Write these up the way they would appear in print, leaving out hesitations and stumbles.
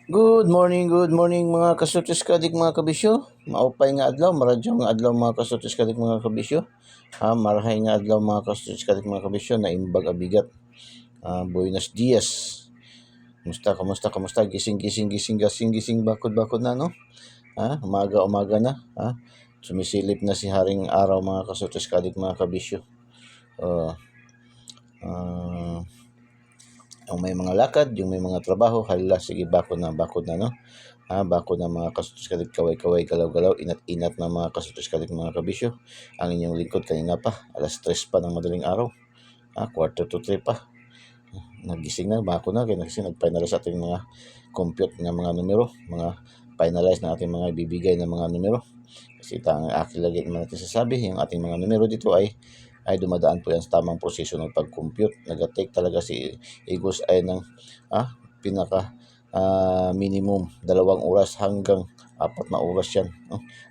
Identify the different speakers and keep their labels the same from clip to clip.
Speaker 1: Good morning mga kasutis kadik mga kabisyo. Maupay nga adlaw, maradyo nga adlaw mga kasutis kadik mga kabisyo. Marahay nga adlaw mga kasutis kadik mga kabisyo na imbag abigat. Buenos dias. Kamusta? Gising bakod na no? Umaga na. Sumisilip na si Haring Araw mga kasutis kadik mga kabisyo. Yung may mga lakad, yung may mga trabaho, hala, sige, bakod na, no? Bakod na mga kasutos kalit, kaway-kaway, galaw-galaw, inat-inat na mga kasutos kalit mga kabisyo. Ang inyong lingkod kanina pa, alas 3 pa ng madaling araw, quarter to 3 pa. Nagising na, bakod na, kasi nag-finalize ating mga compute ng mga numero, mga finalize na ating mga ibibigay ng mga numero. Kasi aking lagi naman natin sasabi, yung ating mga numero dito ay dumadaan po yan sa tamang proseso ng pag-compute. Nag-take talaga si Eagles ay ng pinaka minimum 2 oras hanggang 4 na oras yan.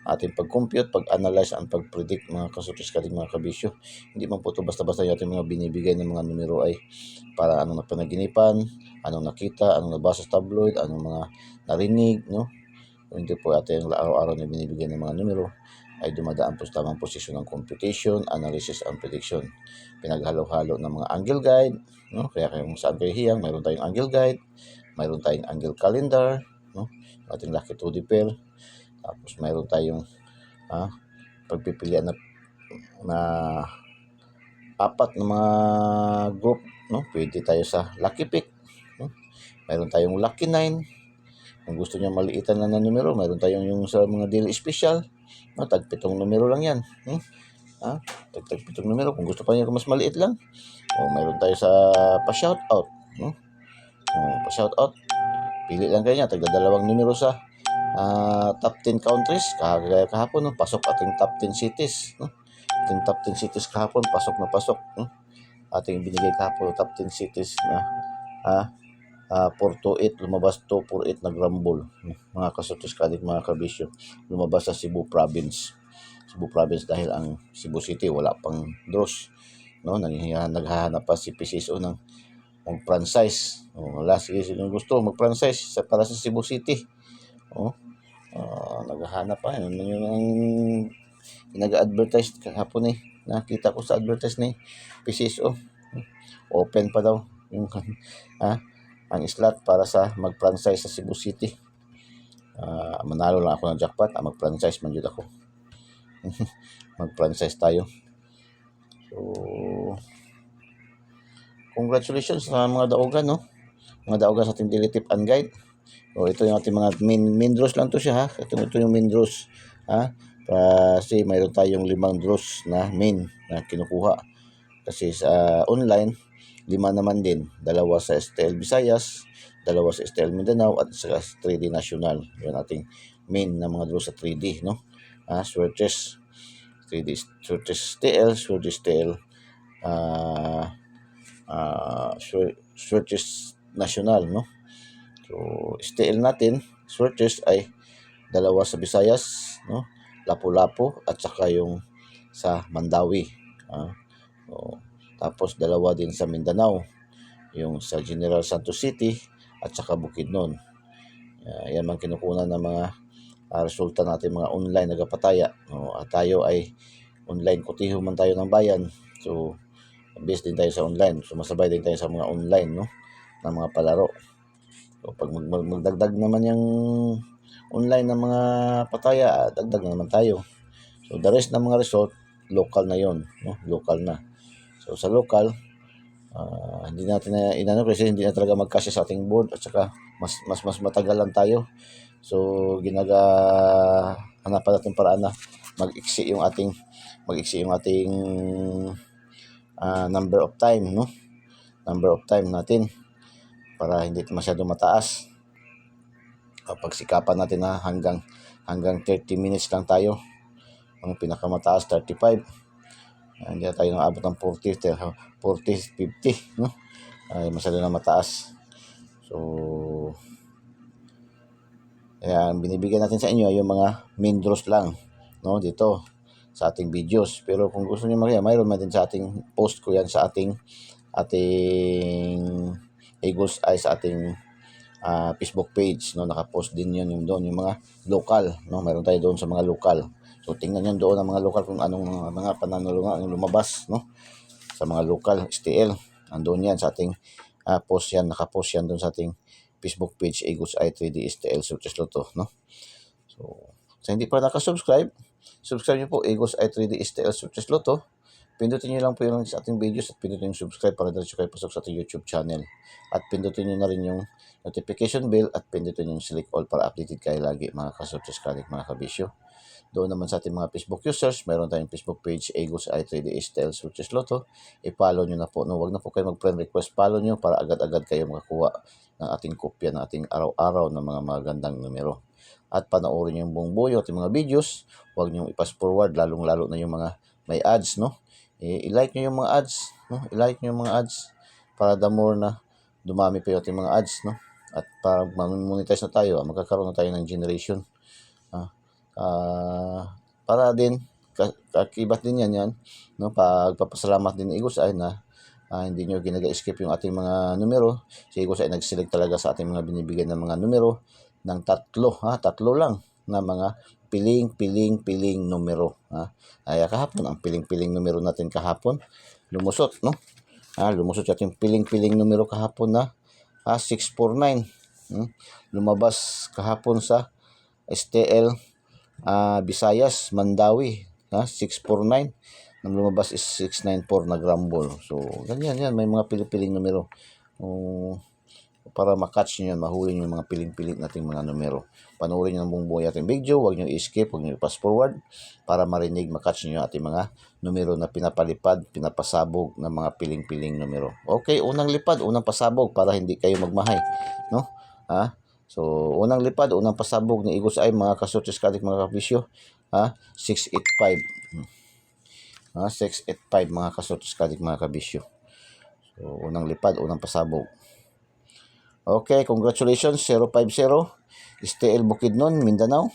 Speaker 1: Ating pag-compute, pag-analyze, ang pag-predict mga kasutos kaling mga kabisyo. Hindi man po ito basta-basta yung ating mga binibigay ng mga numero ay para anong napanaginipan, anong nakita, anong nabasa sa tabloid, anong mga narinig, no? Hindi po ating araw-araw na binibigay ng mga numero ay dumadaan po sa tamang posisyon ng computation, analysis, and prediction. Pinaghalo-halo ng mga angle guide, no? Kaya kung saan kayo hiyang, mayroon tayong angle guide, mayroon tayong angle calendar, no? Ating lucky 2D pair. Tapos mayroon tayong pagpipilian na 4 na mga group, no? Pwede tayo sa lucky pick, no? Mayroon tayong lucky 9. Kung gusto niyo maliitan lang ng numero, mayroon tayong yung sa mga daily special. Tag-7 numero lang yan. Tag-7 numero. Kung gusto pa niyo mas maliit lang, mayroon tayo sa pa-shoutout. No? Pa-shoutout. Pili lang kayo niya. Tag-2 numero sa top 10 countries. Kahapon, pasok ating top 10 cities. No? Ating top 10 cities kahapon, pasok na pasok. No? Ating binigay kahapon, top 10 cities na 428, lumabas 248 na grumble. Mga kasutos kadik mga kabisyo, lumabas sa Cebu Province dahil ang Cebu City wala pang draws, no? Naghahanap pa si PCSO ng mag-franchise. Wala, sige, sino gusto mag-franchise para sa Cebu City. Naghahanap pa yun ang nag-advertise kahapon nakita ko sa advertise ni PCSO. Open pa daw yung ang slot para sa mag-franchise sa Cebu City. Manalo lang ako ng jackpot, mag-franchise man jud ako. Mag-franchise tayo. So, congratulations sa mga daogan, no? Mga daogan sa ating daily tip and guide. Ito yung ating mga main draws lang to siya, ha? Ito yung main draws, ha? Kasi mayroon tayong 5 draws na main na kinukuha. Kasi sa online, 5 naman din. 2 sa STL Visayas, 2 sa STL Mindanao, at sa 3D National. Yun ating main na mga draw sa 3D, no? Swerte 3D, Swerte STL, Swerte STL, Swerte National, no? So, STL natin, Swerte ay 2 sa Visayas, no? Lapu-Lapu, at saka yung sa Mandawi. Tapos 2 din sa Mindanao, yung sa General Santos City at saka Bukidnon. Yan man kinukunan ng mga resulta natin mga online nagapataya. At tayo ay online, kutiho man tayo ng bayan. So, based din tayo sa online. Sumasabay din tayo sa mga online, no, ng mga palaro. So, pag magdagdag naman yung online ng mga pataya, dagdag na naman tayo. So, the rest ng mga result, local na yon, no? Local na. So, sa local, hindi natin na inano kasi hindi na talaga magkasya sa ating board at saka mas matagal lang tayo. So, hanapan natin paraan na mag-iksi yung ating number of time, no? Number of time natin para hindi masyado mataas. Pagsikapan natin na hanggang 30 minutes lang tayo. Ang pinakamataas 35. Hindi na tayo naabot ng 40, 50, no? Ay masyado na mataas. So, ayan, binibigyan natin sa inyo yung mga main draws lang, no, dito sa ating videos. Pero kung gusto niyo mayroon man din sa ating post ko yan sa ating Eagles ay sa ating Facebook page, no? Naka-post din yun yung doon, yung mga local, no? Meron tayo doon sa mga local. So tingnan niyo doon ang mga local kung anong mga pananalungan ang lumabas, no? Sa mga local STL. Andoon yan sa ating post yan, naka-post yan doon sa ating Facebook page, Eagles Eye 3D STL Success Lotto, no? So, sa hindi pa nakasubscribe, subscribe niyo po Eagles Eye 3D STL Success Lotto. Pindutin niyo lang po yung sa ating videos at pindutin yung subscribe para diretso kayo pasok sa ating YouTube channel. At pindutin niyo na rin yung notification bell at pindutin yung select all para updated kayo lagi mga ka-success kalig, mga kabisyo. Doon naman sa ating mga Facebook users, meron tayong Facebook page, Eagles Eye 3D STL Success Lotto. I-follow nyo na po. No? Huwag na po kayo mag-friend request. Follow nyo para agad-agad kayo makakuha ng ating kopya ng ating araw-araw ng mga magandang numero. At panoorin nyo yung buong buo ating mga videos. Huwag nyo i-pass forward, lalong-lalo na yung mga may ads, no? I-like nyo yung mga ads, no? I-like nyo yung mga ads para the more na dumami pa yung ating mga ads, no? At para mag-monetize na tayo, magkakaroon na tayo ng generation. Para din kakibat din yan, no? Pagpapasalamat din ni Eagles Eye na hindi nyo ginaga-skip yung ating mga numero. Si Eagles Eye nag-select talaga sa ating mga binibigyan ng mga numero ng tatlo lang na mga piling numero. Ay kahapon ang piling numero natin kahapon lumusot, no? Lumusot yung piling numero kahapon na 649. Lumabas kahapon sa STL Visayas, Mandawi, 649. Nang lumabas is 694 na grumble. So, ganyan yan. May mga piling numero. Para makatch nyo yan, mahuli nyo yung mga piling nating mga numero. Panoorin nyo ng buong buhay ating video. Huwag nyo i-skip, huwag nyo i-pass forward para marinig, makatch nyo ating mga numero na pinapalipad, pinapasabog ng mga piling numero. Okay, unang lipad, unang pasabog para hindi kayo magmahay. No? So, unang lipad, unang pasabog ni Eagles Eye, mga kasutis kadik, mga kabisyo, 685. 685 mga kasutis kadik, mga kabisyo. So, unang lipad, unang pasabog. Okay, congratulations, 050. STL Bukidnon, Mindanao.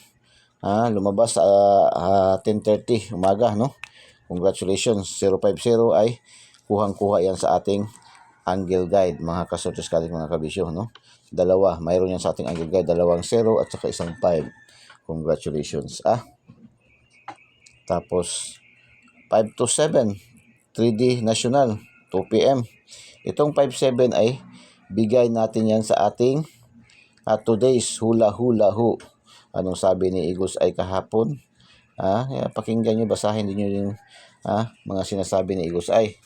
Speaker 1: Lumabas sa 10:30 umaga, no? Congratulations, 050 ay kuhang-kuha yan sa ating angle guide, mga kasutis kadik, mga kabisyo, no? Dalawa, mayroon yan sa ating angle guide, 2 0 at saka 1 5. Congratulations. Tapos 5 to 7 3D National 2 PM. Itong 5-7 ay bigay natin yan sa ating today's hula ho. Anong sabi ni Eagles Eye kahapon? Pakinggan nyo, basahin din nyo yung mga sinasabi ni Eagles Eye.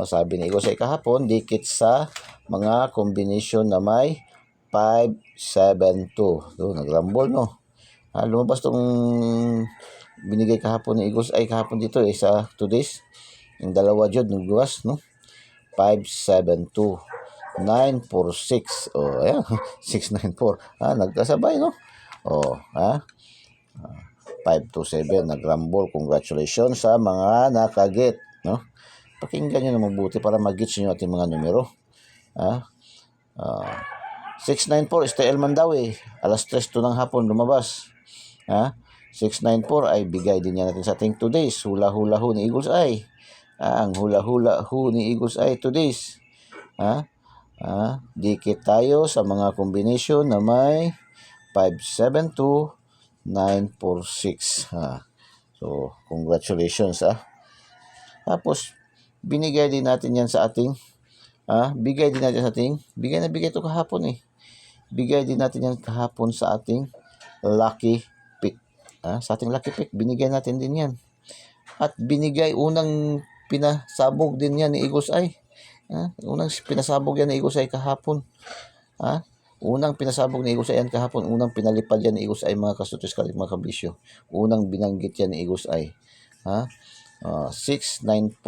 Speaker 1: Sabi ni Eagles Eye kahapon, dikit sa mga combination na may 5-7-2. Nagrumble, no? Lumabas tong binigay kahapon ni Eagles Eye kahapon dito sa today's. Yung dalawa dyan, nagluwas, no? 5-7-2. 9-4-6. Ayan. 6-9-4. Nagkasabay, no? 5-7. Nagrumble. Congratulations sa mga nakaget, no? Pakinggan nyo na mabuti para mag-gets nyo ating mga numero. 694 STL Mandawi. Alas 3 to ng hapon lumabas. 694 ay bigay din yan natin sa ating today's hula-hula ho ni Eagles Eye. Ang hula-hula ho ni Eagles Eye today's. Dikit tayo sa mga combination na may 572 946. So, congratulations. Tapos, binigay din natin yan sa ating bigay ito kahapon Bigay din natin yan kahapon sa ating lucky pick. Sa ating lucky pick, binigay natin din yan. At binigay, unang pinasabog din yan ni Eagles Eye. Unang pinasabog yan ni Eagles Eye kahapon. Unang pinasabog ni Eagles Eye yan kahapon. Unang pinalipad yan ni Eagles Eye, mga kasutis kalit, mga kabisyo. Unang binanggit yan ni Eagles Eye. 694,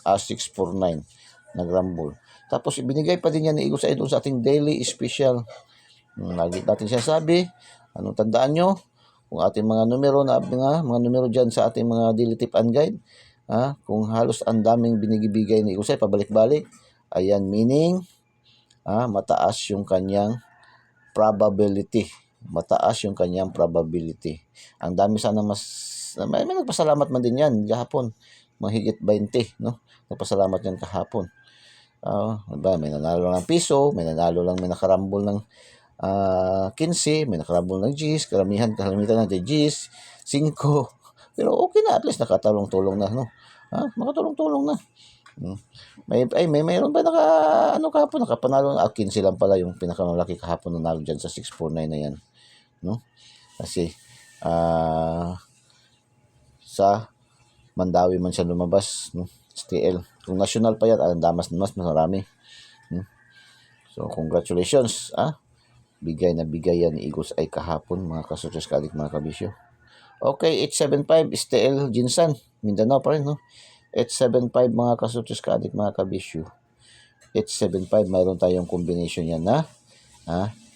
Speaker 1: 649 nagrumble. Tapos ibinigay pa din yan ni Eagles Eye doon sa ating daily special. Lagi natin siya sabi, anong tandaan nyo? Kung ating mga numero na mga numero dyan sa ating mga daily tip and guide, kung halos ang daming binigibigay ni Eagles Eye pabalik-balik, ayan, meaning mataas yung kanyang probability. Ang dami sana may nagpasalamat man din yan kahapon, mahigit 20, no? Nagpasalamat yan kahapon. May nanalo lang ng piso, may nanalo lang, may nakarambol ng 15, may nakarabol ng Gs, kalamitan ng Gs, 5. Pero okay na, at least nakatulong-tulong na, no? Makatulong-tulong na. Mayroon ba kahapon, nakapanalo na, 15 lang pala yung pinakamalaki kahapon na nalo dyan sa 649 na yan, no? Kasi, sa Mandawi man siya lumabas, no? STL. Kung national pa yan, mas marami. So, congratulations, bigay na bigay yan ni Eagles ay kahapon, mga kasutos kalik, mga kabisyo. Okay, 875 STL Jinsan, Mindanao pa rin, no? 875 mga kasutos kalik, mga kabisyo. 875, mayroon tayong combination yan na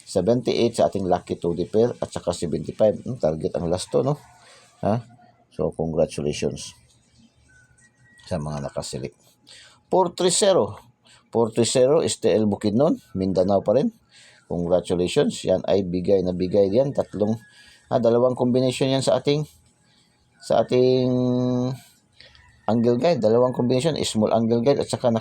Speaker 1: 78 sa ating lucky 2D pair at saka 75. Target ang last to, no? So, congratulations sa mga nakaselect. 430 STL Bukidnon, Mindanao pa rin. Congratulations. Yan ay bigay na bigay yan. Dalawang combination yan sa ating angle guide. Dalawang combination, small angle guide at saka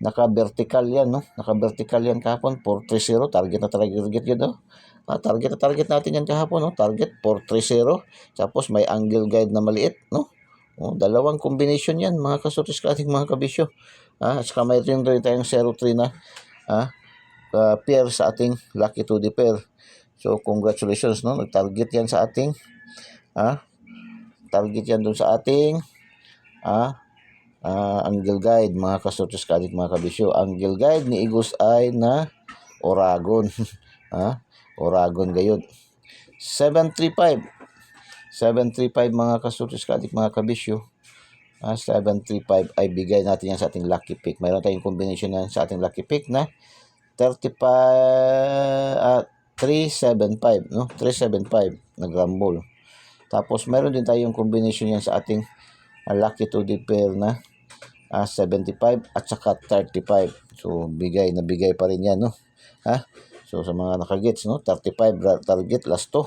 Speaker 1: naka-vertical yan, no? Naka-vertical yan kahapon. 430, target na target yun, no? Target natin yan kahapon, no? Target 430. Tapos may angle guide na maliit, no? Dalawang combination yan, mga kasutis ka ating mga kabisyo. At saka mayroon rin tayong 03 na pair sa ating lucky 2D pair. So, congratulations, no? Nag-target yan sa ating target yan dun sa ating angle guide, mga kasutos ka ating mga kabisyo. Angle guide ni Eagles ay na Oragon. Oragon gayon. 735 mga kasutos ka ating mga kabisyo. 735 ay bigay natin yan sa ating lucky pick. Mayroon tayong combination yan sa ating lucky pick na 375, no? 375 na grambol. Tapos mayroon din tayong combination yan sa ating lucky 2D pair na 75 at saka 35. So bigay na bigay pa rin yan, no? So sa mga nakagets, no? 35 target last to.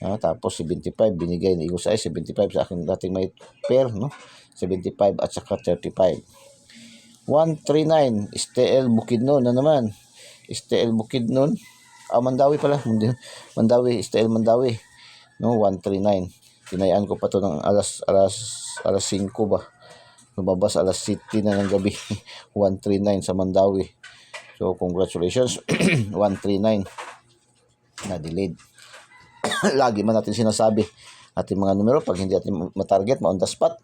Speaker 1: Tapos 75 binigay na Eagles ay 75 sa akin dating may pair, no? 75 at saka 35. 139 STL Bukidnon na naman. STL Bukidnon. Mandawi pala. Mandawi, STL Mandawi. No, 139. Tinayaan ko pa to ng alas 5 ba. Lumabas alas 7 na ng gabi. 139 sa Mandawi. So, congratulations. 139 na delayed. Lagi man natin sinasabi ating mga numero, pag hindi natin matarget, ma-on the spot,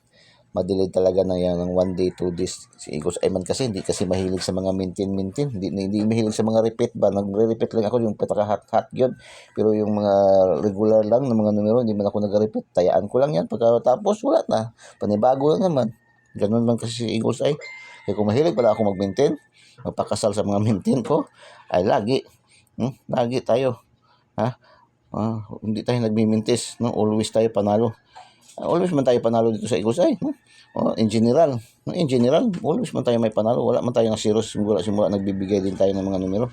Speaker 1: madelayed talaga na yan ng 1 day, 2 days. Si Eagles Ayman kasi hindi kasi mahilig sa mga maintain. Hindi mahilig sa mga repeat ba. Nagre-repeat lang ako yung pataka-hot yun. Pero yung mga regular lang na mga numero, hindi man ako nag-repeat. Tayaan ko lang yan. Pagkatapos, wala na. Panibago lang naman. Ganun lang kasi si Eagles ay. Kaya kung mahilig pala ako mag-maintain, magpakasal sa mga maintain ko, ay lagi. Lagi tayo. Hindi tayo nagmimintis. No? Always tayo panalo. Always man tayo panalo dito sa Eagles ay. In general, always man tayo may panalo. Wala man tayo na serious simula nagbibigay din tayo ng mga numero.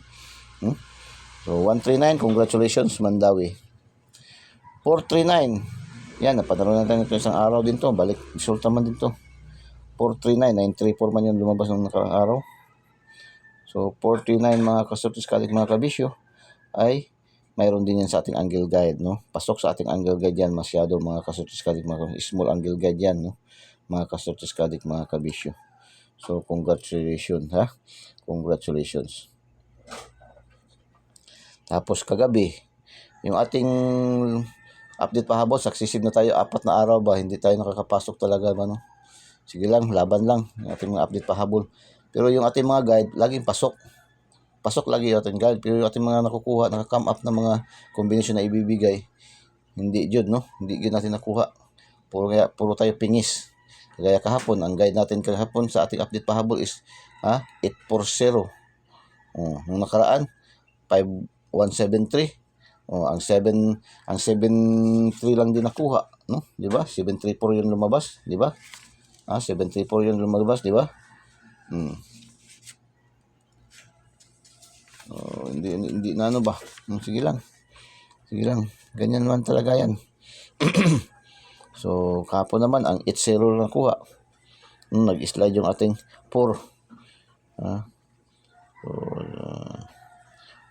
Speaker 1: So 139, congratulations Mandawi. 439. Yan, napanalo na tayo nito isang araw din to. Balik, resulta man din to. 439, 934 man yung lumabas ng nakarang araw. So 439 mga kasutis kalik, mga kabisyo ay mayroon din yan sa ating angle guide, no? Pasok sa ating angle guide yan, masyado mga kasutis kadik, mga small angle guide yan, no? Mga kasutis kadik, mga kabisyo. So, congratulations, Congratulations. Tapos kagabi, yung ating update pahabol, successive na tayo, 4 na araw ba, hindi tayo nakakapasok talaga ba, no? Sige lang, laban lang, yung ating mga update pahabol. Pero yung ating mga guide, laging pasok lagi yung ating guide. Pero yung ating mga nakukuha, naka-come up na mga combination na ibibigay, hindi yun, no? Hindi yun natin nakuha. Puro tayo pingis. Kaya kahapon, ang guide natin kahapon sa ating update pahabol is 840. Nung nakaraan, 5173. Ang 73 lang din nakuha, no? Di ba? 734 yung lumabas, di ba? 734 yung lumabas, di ba? Hindi na ano ba? Sige lang. Ganyan naman talaga yan. So, kahapon naman, ang 8-0 lang nakuha. Nag-slide yung ating 4.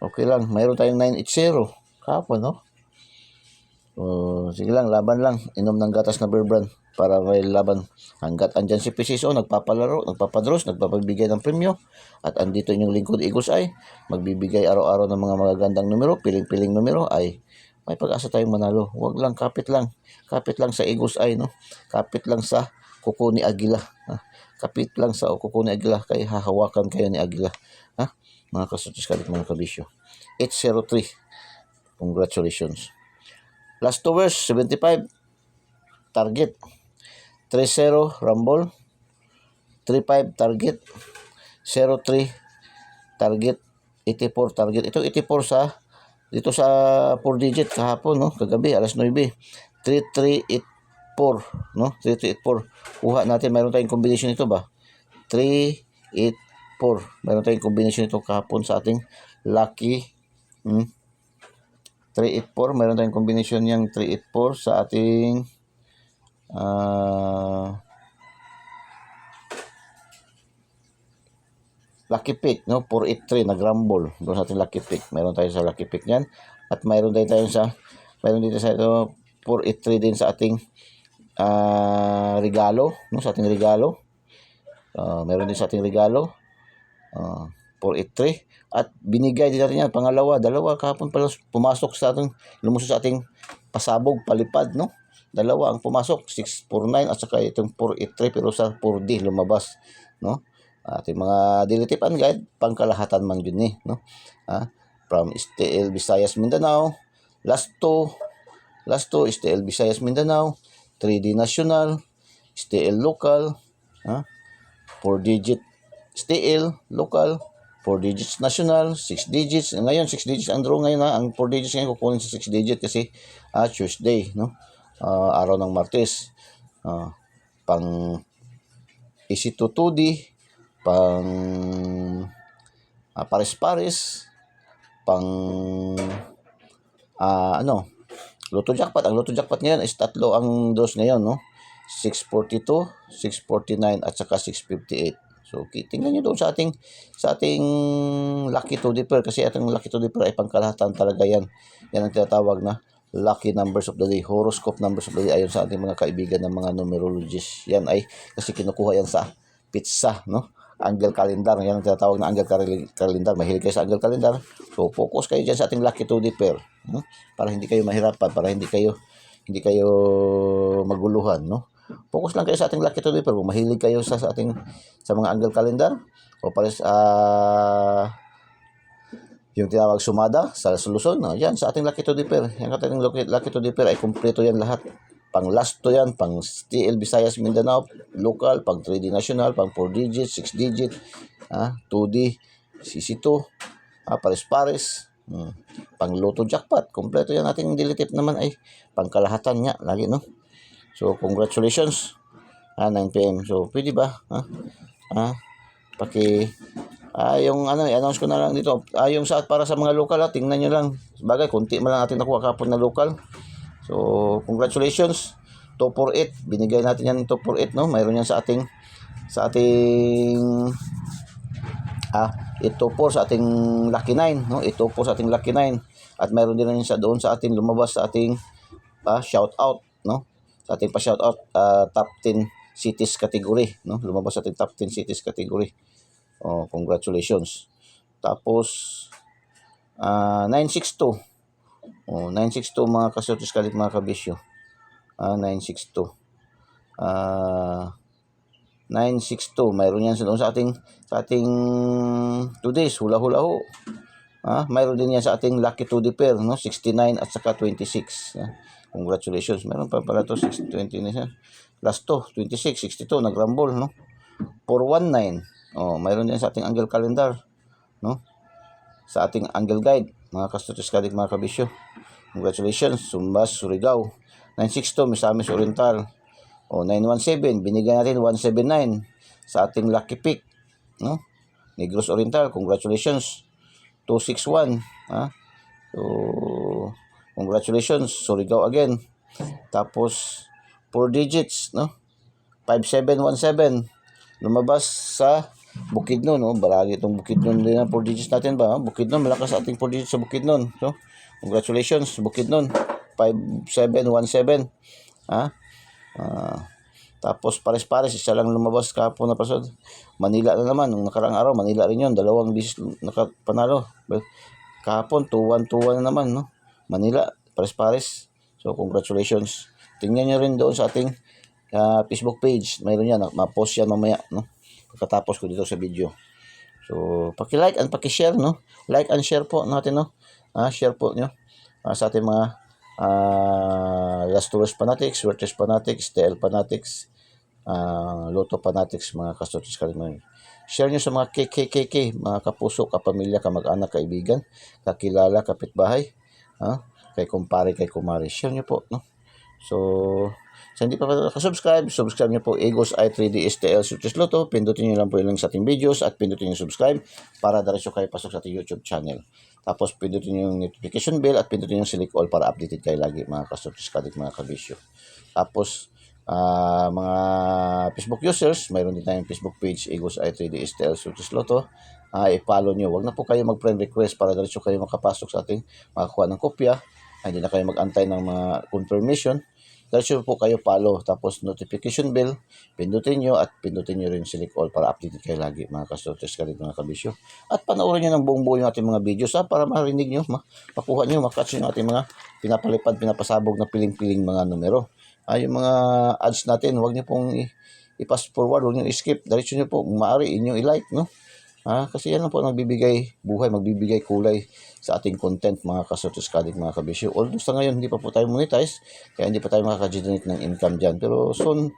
Speaker 1: Okay lang. Mayroon tayong 980 kahapon, no? Sige lang, laban lang. Inom ng gatas na Bear Brand para may laban. Hanggat andyan si PCSO, nagpapalaro, nagpapadros, nagpapagbigay ng premyo. At andito inyong lingkod Eagles Eye, magbibigay araw-araw ng mga magagandang numero, piling-piling numero ay may pag-asa tayong manalo. Huwag lang, kapit lang. Kapit lang sa Eagles Eye, no? Kapit lang sa kuko ni Agila. Ha? Kapit lang sa kuko ni Agila, kaya hahawakan kayo ni Agila. Ha? Mga kasutis kalit, mga kabisyo. 803. Congratulations. Last 2 hours, 75. Target. 30 Rumble. 35 target. 03 target. 84 target. Ito 84 dito sa 4 digit kahapon, no? Kagabi alas 9. 3384, no? 3384. Kuha natin, mayroon tayong combination nito ba? 384. Mayroon tayong combination nito kahapon sa ating lucky 384. Mayroon tayong combination niyang 384 sa ating lucky pick, no? 483 nag-rumble doon sa ating lucky pick. Mayroon tayo sa lucky pick niyan. At mayroon din tayo mayroon dito sa ito 483 din sa ating regalo, no? Sa ating regalo. Mayroon din sa ating regalo. 483. At binigay din natin yan, dalawa kahapon pala pumasok sa ating, lumusot sa ating pasabog, palipad, no? Dalawa ang pumasok, 649 at saka itong 483, pero sa 4D lumabas, no? Ating mga daily tip and guide, pangkalahatan man yun no? From STL Visayas Mindanao, last two STL Visayas Mindanao, 3D National, STL Local, 4 digit STL Local, 4 digits national, 6 digits. Ngayon, 6 digits ang draw ngayon, Ang 4 digits ngayon kukunin sa 6 digit kasi Tuesday, no? Araw ng Martes. Pang EC2 2D, pang pares-pares, pang Lotto Jackpot. Ang Lotto Jackpot ngayon is tatlo ang draws ngayon, no? 642, 649 at saka 658. So, tingnan nyo doon sa ating Lucky to Dipper, kasi ating Lucky to Dipper ay pangkalahatan talaga yan. Yan ang tinatawag na Lucky Numbers of the Day, Horoscope Numbers of the Day, ayon sa ating mga kaibigan ng mga numerologists. Yan ay kasi kinukuha yan sa pizza, no? Angle calendar, yan ang tinatawag na angle calendar. Mahilig kayo sa angle calendar, so focus kayo dyan sa ating Lucky to Dipper, no? Para hindi kayo mahirapan, para hindi kayo maguluhan, no? Focus lang kayo sa ating Lucky to Dipper. Kung mahilig kayo sa mga angle calendar o pares yung tinawag sumada sa Luzon, yan sa ating Lucky to Dipper. Yung ating Lucky to Dipper ay kumpleto yan lahat. Pang last to yan, pang STL Visayas Mindanao local, pang 3D national, pang 4 digit, 6 digit, 2D, CC2, pares-pares, pang Lotto Jackpot. Kumpleto yan. Ating daily tip naman ay pangkalahatan niya lagi, no? So, congratulations. 9 PM. So, pwede ba? Yung i-announce ko na lang dito. Yung para sa mga local, tingnan nyo lang. Bagay, konti man lang natin nakuha kapon na local. So, congratulations. 248. Binigay natin yan 248, no? Mayroon yan sa ating ito po sa ating Lucky 9, no? Ito po sa ating Lucky 9. At mayroon din yan doon sa ating lumabas sa ating shout out, no? Sa ating pa-shout out, top 10 cities category, no? Lumabas sa ating top 10 cities category. Congratulations. Tapos 962. 962 mga kasotis kalit, mga kabisyo. 962. 962. Mayroon yan sa ating 2 days hula-hula ho. Mayroon din yan sa ating Lucky to Dipper, no? 69 at saka 26. Congratulations. Meron pa pala to 620 na. Last to 26, 62 nag-rumble, no? 419. Mayroon din sa ating angle calendar, no? Sa ating angle guide, mga kastutis kadik, mga kabisyo. Congratulations. Sumbas, Surigao. 962 Misamis Oriental. 917 binigyan natin 179 sa ating Lucky Pick, no? Negros Oriental. Congratulations. 261, so congratulations, Surigao again. Tapos 4 digits, no? 5717 lumabas sa Bukidnon, no? Baragi itong Bukidnon din ang 4 digits natin ba? Bukidnon, malakas sa ating 4 digits sa Bukidnon. So, congratulations, Bukidnon. 5717. Ha? Tapos pares-pares, isa lang lumabas kahapon na pasod. Manila na naman, nung nakaraang araw, Manila rin yun. Dalawang bisis nakapanalo. Kahapon, 2-1 na naman, no? Manila, pares-pares. So, congratulations. Tingnan nyo rin doon sa ating Facebook page. Mayroon yan, ma-post yan mamaya, no? Pagkatapos ko dito sa video. So, paki-like and paki-share, no? Like and share po natin, no? Share po nyo sa ating mga Last Tourist Fanatics, Werthes Fanatics, TL Fanatics, Lotto Fanatics, mga kastotis kalimay. Share nyo sa mga KKKK, mga kapuso, kapamilya, kamag-anak, kaibigan, kakilala, kapitbahay, kay kumpare, kay kumari. Share nyo po, no? So, sa hindi pa nakasubscribe, subscribe nyo po Eagles Eye 3D STL Success Lotto. Pindutin nyo lang po yung link sa ating videos at pindutin nyo subscribe para diretso kayo pasok sa ating YouTube channel. Tapos pindutin nyo yung notification bell at pindutin nyo select all para updated kayo lagi, mga kastotis kadik, mga kabisyo. Tapos, mga Facebook users, mayroon din tayong Facebook page, Eagles Eye 3D STL Success Lotto. I-follow nyo. Huwag na po kayo mag-friend request para diretso kayo makapasok sa ating makakuha ng kopya. Hindi na kayo mag-antay ng mga confirmation. Diretso po kayo follow, tapos notification bell, pindutin nyo at pindutin nyo rin select all para updated kayo lagi, mga kastotes ka rin, mga kabisyo. At panoorin nyo ng buong buo yung ating mga videos para marinig nyo, makuha nyo, makatch yung ating mga pinapalipad, pinapasabog na piling-piling mga numero. Yung mga ads natin, huwag nyo pong i-pass forward, huwag nyo i-skip, diretso nyo po, maaari inyo i-like, no? Kasi yan po magbibigay buhay, magbibigay kulay sa ating content, mga kasotos kadik, mga kabisyo. Although sa ngayon hindi pa po tayo monetize, kaya hindi pa tayo makaka-generate ng income dyan. Pero soon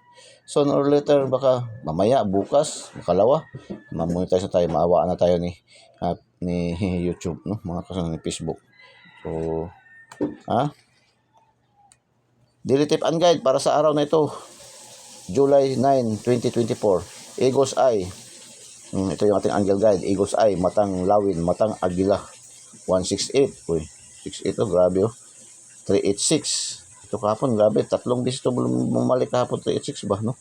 Speaker 1: or later, baka mamaya, bukas, makalawa, ma-monetize na tayo, maawaan na tayo ni YouTube, no? Mga kasotos ni Facebook. So, daily tip and guide para sa araw na ito, July 9, 2024. Eagles Eye. Ito yung ating angle guide. Eagles Eye, matang lawin, matang agila. 168. Uy, 68 to, grabe oh. 386. Ito kahapon, grabe. 3 beses ito bumalik kahapon. 386 ba, no?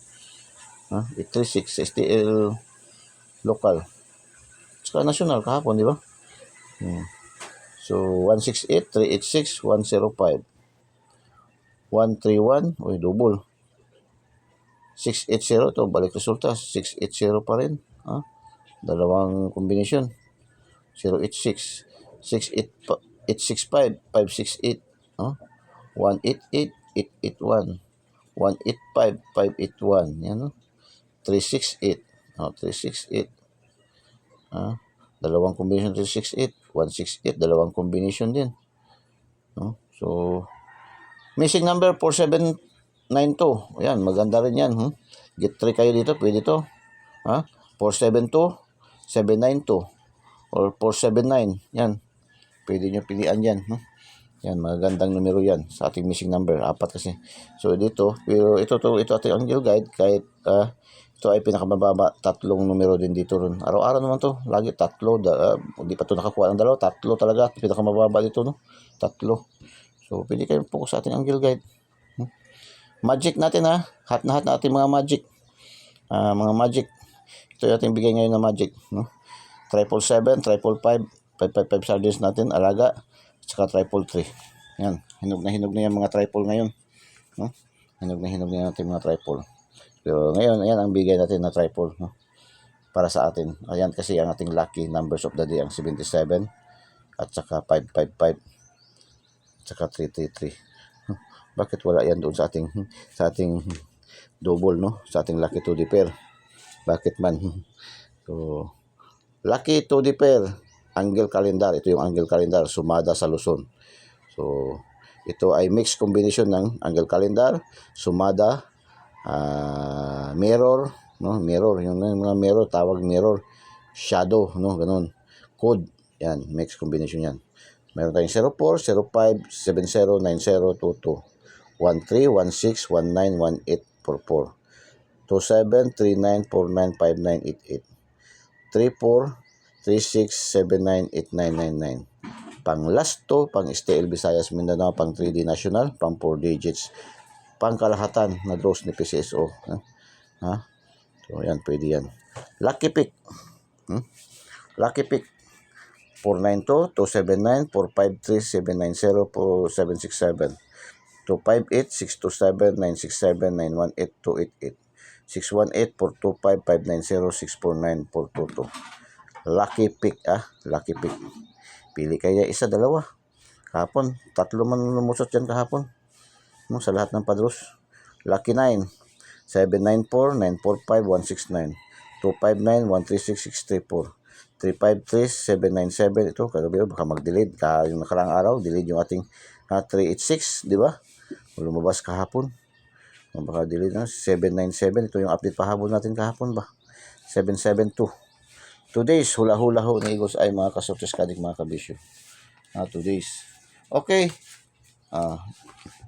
Speaker 1: 836. STL local. Saka national kahapon, di ba? So, 168, 386, 105. 131. Uy, double. 680 to, balik resulta. 680 pa rin. Dalawang combination. 086, 865, 568, 188, 881, 185, 581, yan, no? 368, 368, dalawang combination, 368, 168, dalawang combination din, no? So, missing number 4792, yan, maganda rin yan, get 3 kayo dito, pwede to, 472, 792 or 479, yan, pwede nyo pilihan yan, yan, magandang numero yan sa ating missing number, 4 kasi. So dito, pero ito ating angle guide, kahit ito ay pinakamababa, 3 numero din dito ron. Araw-araw naman to, lagi 3, hindi pa to nakakuha ng 2, 3 talaga, pinakamababa dito, no? 3. So pwede kayo focus sa ating angle guide. Magic natin, hat na ating mga magic, ito yung ating bigay ngayon na magic, no? 777, 555, 555 sardines natin, alaga, at saka 333. Yan, hinog na yan mga triple ngayon, no? Hinog na yan natin mga triple. Pero ngayon, ayan ang bigay natin na triple, no? Para sa atin. Ayan kasi ang ating lucky numbers of the day, ang 77, at saka 555, at saka 333. Bakit wala yan doon sa ating double, no? Sa ating lucky 2D pair. Bakit man? So, lucky 2D pair, angle calendar. Ito yung angle calendar, sumada sa Luzon. So, ito ay mixed combination ng angle calendar, sumada, mirror, no? Mirror, yung mga mirror, tawag mirror, shadow, no? Ganun. Code, yan, mixed combination yan. Meron tayong 04, 05, 70, 90, 22, 13, 16, 19, 18, 44, 27, 39, 49, 59, 88. 34, 36, 79, 89, 99. Pang last to, pang STL Visayas Mindanao, pang 3D National, pang 4 digits, pang kalahatan na draws ni PCSO. So, yan, pwede yan. Lucky pick. Lucky pick. 492, 279, 453, 790, 4767. 258, 627, 967, 918, 288. 618, 425, 590, 649, 422. Lucky pick, lucky pick. Pili kaya isa, dalawa. Kahapon, 3 man lumusot dyan kahapon. Sa lahat ng padros. Lucky 9, 794, 945, 169. 259, 136, 634. 353, 797. Ito, kagabi, baka mag-delete. Yung nakaraang araw, delete yung ating 386, di ba? Lumabas kahapon. Baka delete na. 797, ito yung update pahabol natin kahapon ba? 772. 2 days, hula-hula ho ni Eagles ay mga kasortes kadik mga kabisyo. 2 days. Okay.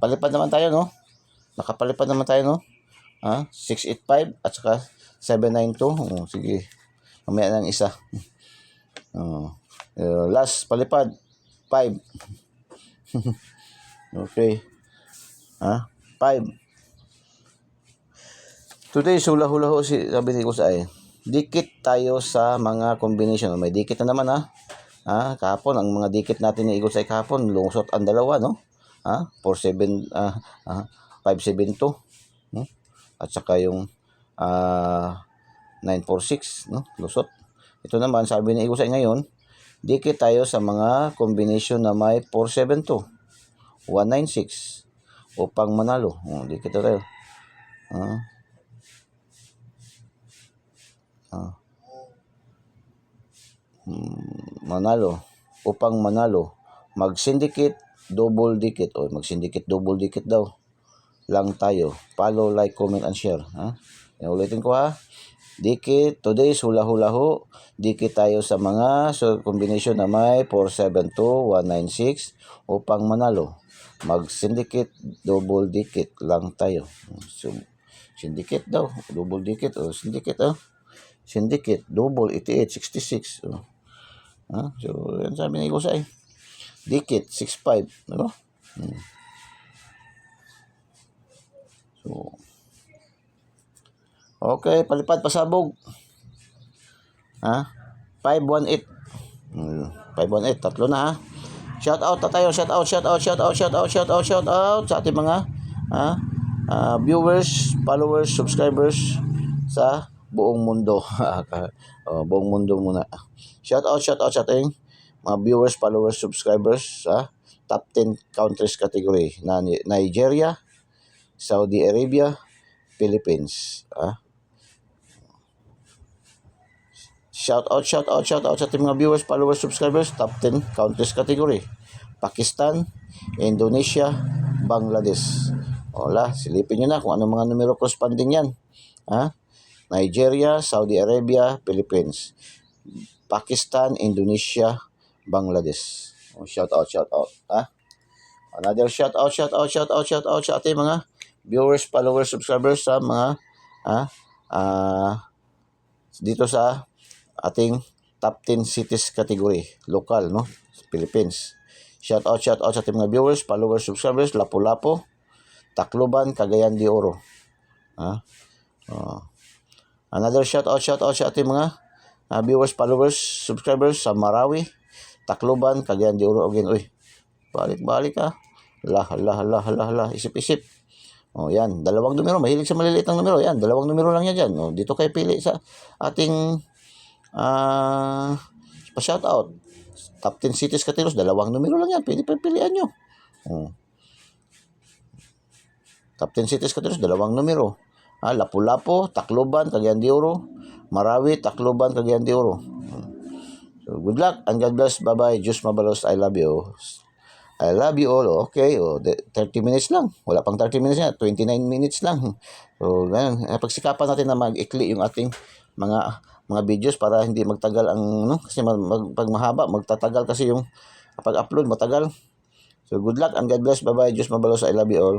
Speaker 1: Palipad naman tayo, no? Nakapalipad naman tayo, no? 685 at saka 792. Sige. Mamaya ng isa. Last palipad 5. Okay. 5. Today hula-hula ho sabi ni Gus ay dikit tayo sa mga combination. May dikit na naman kahapon ang mga dikit natin ni Eagles ay kahapon lungsot ang dalawa, no? 47 572, no? At saka yung 946, no? Lusot. Ito naman sabi ni Eagles ay ngayon, dikit tayo sa mga combination na may 472, 196 upang manalo. Dikit tayo. Manalo. Upang manalo, mag-syndicate double dikit o mag-syndicate double dikit daw lang tayo. Follow, like, comment, and share. Ulitin ko dikit, today's hula-hula ho. Dikit tayo sa mga combination na may 472, 196 upang manalo. Mag-syndicate double dikit lang tayo. So, syndicate daw, double dikit o syndicate syndicate double 88, 66. So, yan sabi ni Gusay. Dikit 65, ano? So, okay, palipad pasabog. 518. 518, tatlo na Shout out na tayo, shout out sa ating mga viewers, followers, subscribers sa buong mundo. Buong mundo muna. Shout out sa ating mga viewers, followers, subscribers sa top 10 countries category na Nigeria, Saudi Arabia, Philippines. Shout out sa ating mga viewers, followers, subscribers, top 10 countries category. Pakistan, Indonesia, Bangladesh. Silipin nyo na kung anong mga numero corresponding yan. Nigeria, Saudi Arabia, Philippines, Pakistan, Indonesia, Bangladesh. Shout out. Another shout out sa ating mga viewers, followers, subscribers sa mga dito sa ating top 10 cities category, local, no? Philippines. Shout out sa ating mga viewers, followers, subscribers, Lapu-Lapu, Tacloban, Cagayan de Oro. Another shout out sa ating mga viewers, followers, subscribers sa Marawi, Tacloban, Cagayan de Oro again. Balik isip-isip. Yan, dalawang numero, mahilig sa maliliit ng numero. Yan, dalawang numero lang yan dyan. Dito kayo pili sa ating pa-shout out. Top 10 cities categories, dalawang numero lang yan. Pwede pa pilihan nyo. Top 10 cities categories, dalawang numero. Lapu-Lapu, Tacloban, Cagayan de Oro, Marawi, Tacloban, Cagayan de Oro. So, good luck and God bless. Bye-bye. Diyos mabalos. I love you. I love you all. Okay. 30 minutes lang. Wala pang 30 minutes na. 29 minutes lang. So, ganyan. Pagsikapan natin na mag-ikli yung ating mga videos para hindi magtagal ang kasi pag mahaba magtatagal kasi yung pag-upload matagal. So good luck and God bless. Bye-bye. Diyos mabalos. I love you all.